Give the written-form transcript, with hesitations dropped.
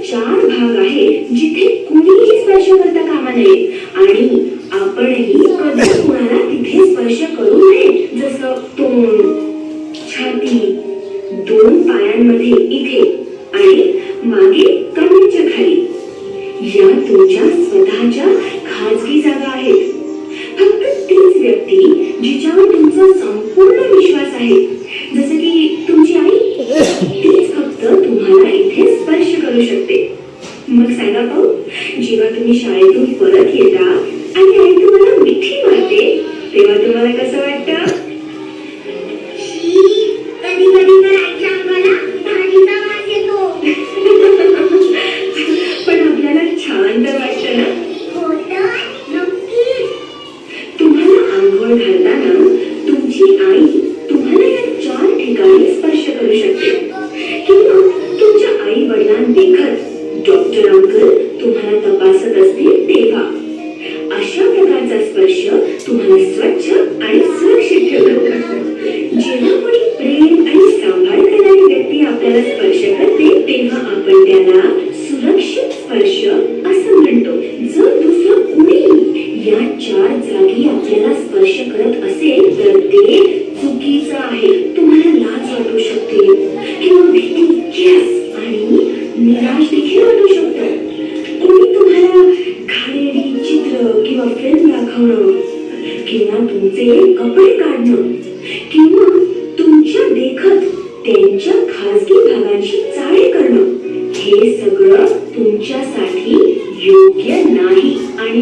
4 भाग आहेत जिथे कुणीही स्पर्श करता कामा नये आणि आपणही कधी कुणाला तिथे स्पर्श करू नये. जसं तोंड, छाती, 2 पायांमध्ये इथे आणि मागे कमरेच्या खाली. या तुमच्या स्वतःच्या खाजगी जागा आहेत. फक्त तीच व्यक्ती जिच्यावर तुमचा संपूर्ण विश्वास आहे, जसं की तुमची आई, तीच फक्त तुम्हाला इथे स्पर्श करू शकते. मग सांगा पाहू, जेव्हा तुम्ही शाळेतून परत येता आणि आई तुम्हाला मिठी मारते तेव्हा तुम्हाला कसं वाटतं? कधी कधी तर आईच्या अंगाला भाजीचा वास येतो. पण आपल्याला छान तर वाटतं ना? हो तर नक्कीच. तुम्हाला आंघोळ घालताना तुमची आई तुम्हाला या 4 ठिकाणी स्पर्श करू शकते. किंवा तुमच्या आई वडिलांदेखत डॉक्टर अंकल तुम्हाला तपासत असतील तेव्हा. अशा प्रकारचा स्पर्श तुम्हाला स्वच्छ आणि सुरक्षित ठेवतो. जेव्हा कोणी प्रेम आणि सांभाळ करणारी व्यक्ती आपल्याला स्पर्श करते तेव्हा आपण त्याला सुरक्षित स्पर्श असं म्हणतो. जर दुसरं कोणी या 4 जागी आपल्याला स्पर्श करत असेल तर ते चुकीचं आहे. तुम्हाला लाज वाटू शकते किंवा भीती आणि निराश देखील वाटू शकतं. कोणी तुम्हाला घाणेरडी चित्र किंवा फिल्म दाखवणं किंवा तुमचे कपडे काढणं किंवा तुमच्या देखत त्यांच्या खाजगी भागांची चाळे करणं, हे सगळं तुमच्यासाठी योग्य नाही आणि